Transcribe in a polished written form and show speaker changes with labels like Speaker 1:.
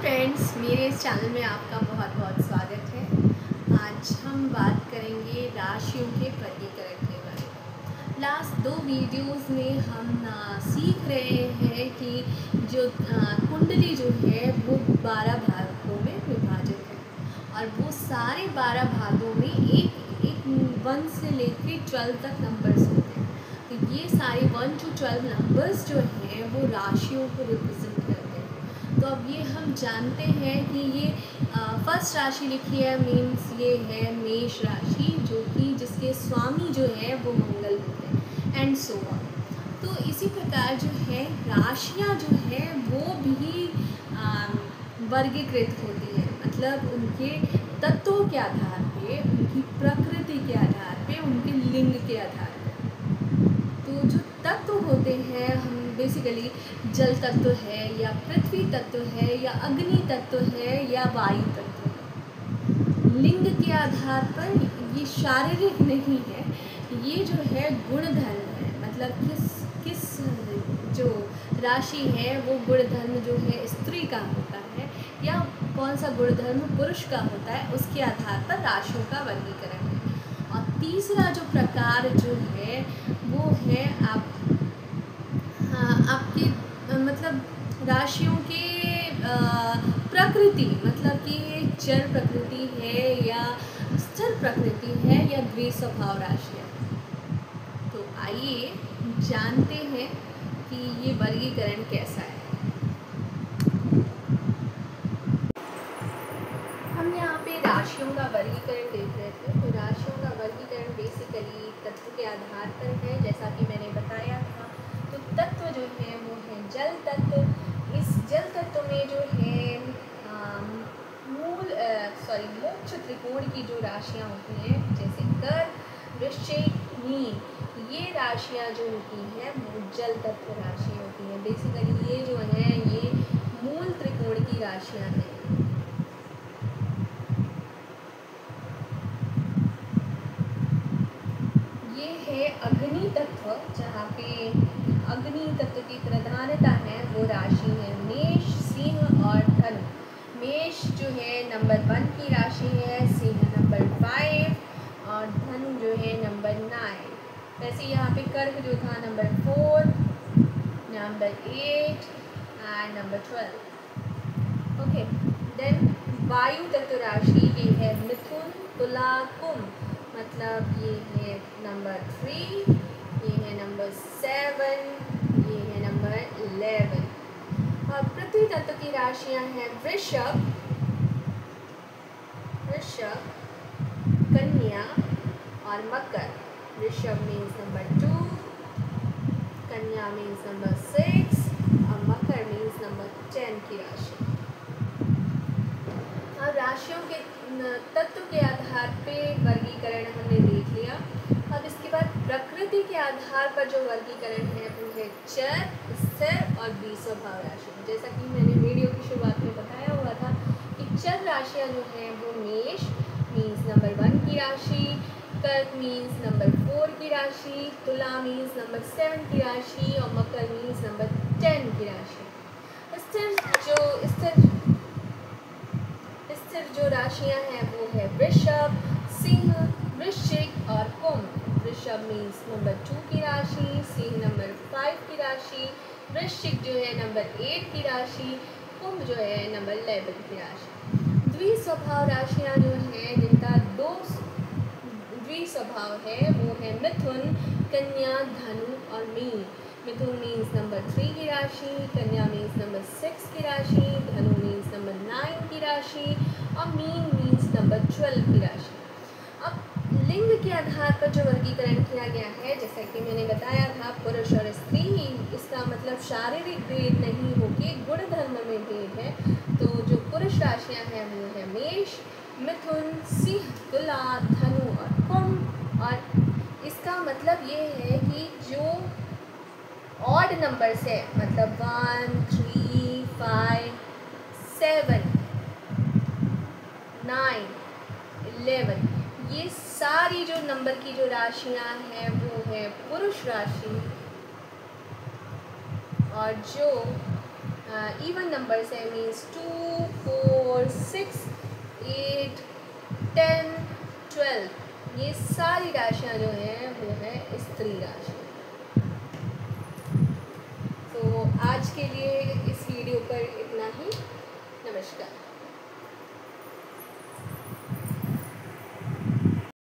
Speaker 1: Friends, मेरे इस channel में आपका बहुत बहुत स्वागत है। आज हम बात करेंगे राशियों के वर्गीकरण के बारे में। लास्ट 2 वीडियोस में हम सीख रहे हैं कि जो कुंडली जो है वो 12 भागों में विभाजित है और वो सारे 12 भागों में एक 1 से लेकर 12 तक नंबर्स होते हैं। तो ये सारे 1 to 12 नंबर्स जो हैं वो राशियों को रिप्रेजेंट करते हैं। तो अब ये हम जानते हैं कि ये फर्स्ट राशि लिखी है, मीन्स ये है मेष राशि, जो कि जिसके स्वामी जो है वो मंगल होते हैं एंड सो ऑन। तो इसी प्रकार जो है राशियाँ जो है वो भी वर्गीकृत होती है, मतलब उनके तत्वों के आधार पे, उनकी प्रकृति के आधार पे, उनके लिंग के आधार पे। तो जो तत्व होते हैं, हम बेसिकली जल तत्व है या पृथ्वी तत्व है या अग्नि तत्व है या वायु तत्व है। लिंग के आधार पर ये शारीरिक नहीं है, ये जो है गुणधर्म है, मतलब किस जो राशि है वो गुणधर्म जो है स्त्री का होता है या कौन सा गुणधर्म पुरुष का होता है, उसके आधार पर राशियों का वर्गीकरण है। और तीसरा जो प्रकार जो है वो है आपके मतलब राशियों के प्रकृति, मतलब कि ये जड़ प्रकृति है या स्थिर प्रकृति है या द्विस्वभाव राशि है। तो आइए जानते हैं कि ये वर्गीकरण कैसा है। हम यहाँ पे राशियों का वर्गीकरण देख रहे थे। तो राशियों का वर्गीकरण बेसिकली तत्व के आधार पर है, जैसा कि मैंने बताया था। तो तत्व जो है वो है जल तत्व। इस जल तत्व में जो है मोक्ष त्रिकोण की जो राशियाँ होती हैं, जैसे कर, वृश्चिक, मीन, ये राशियाँ जो होती हैं वो जल तत्व राशि होती हैं। बेसिकली ये जो है ये मूल त्रिकोण की राशियाँ हैं। ये है अग्नि तत्व, जहाँ पे अग्नि तत्व की प्रधानता है वो राशि है मेष, सिंह और धनु। मेष जो है नंबर 1 की राशि है, सिंह नंबर 5 और धनु जो है नंबर 9। वैसे यहाँ पे कर्क जो था number 4, number 8 and number 12। Okay, then वायु तत्व राशि ये है मिथुन, तुला, कुंभ, मतलब ये है नंबर 3, ये है नंबर 7, ये है नंबर 11। और पृथ्वी तत्व की राशियाँ हैं वृषभ, कन्या और मकर। वृषभ मीन्स नंबर 2, कन्या मीन्स नंबर 6 और मकर मीन्स नंबर 10 की राशि। अब राशियों के तत्व के आधार पे वर्गीकरण हमने देख लिया। अब इसके बाद प्रकृति के आधार पर जो वर्गीकरण है वो है चर, स्थिर और द्विस्वभाव राशि। जैसा कि मैंने वीडियो की शुरुआत में बताया हुआ था कि चर राशियाँ जो हैं वो मेष मीन्स नंबर 1 की राशि, कर्क मीन्स नंबर 4 की राशि, तुला मीन्स नंबर 7 की राशि और मकर मीन्स नंबर 10 की राशि। स्थिर जो राशियाँ हैं वो है वृषभ, सिंह, वृश्चिक और कुंभ। वृषभ मीन्स नंबर 2 की राशि, सिंह नंबर 5 की राशि, वृश्चिक जो है नंबर 8 की राशि, कुंभ जो है नंबर 11 की राशि। द्विस्वभाव राशियाँ जो हैं जिनका 2 द्विस्वभाव है वो है मिथुन, कन्या, धनु और मीन। मिथुन मीन्स नंबर 3 की राशि, कन्या मीन्स नंबर 6 की राशि, धनु मीन्स नंबर 9 की राशि और मीन मीन्स नंबर 12 की राशि। अब लिंग के आधार पर जो वर्गीकरण किया गया है, जैसा कि मैंने बताया था, पुरुष और स्त्री, इसका मतलब शारीरिक भेद नहीं होके गुणधर्म में भेद है। तो जो पुरुष राशियाँ हैं वो है मेष, मिथुन, सिंह, तुला, धनु और कुंभ। और इसका मतलब ये है कि जो ऑड नंबर्स है, मतलब 1, 3, 5, 7, 9, 11, ये सारी जो नंबर की जो राशियाँ हैं वो है पुरुष राशि। और जो इवन नंबर्स है, मीन्स 2, 4, 6, 8, 10, 12, ये सारी राशियाँ जो हैं वो है स्त्री राशि। तो आज के लिए इस वीडियो पर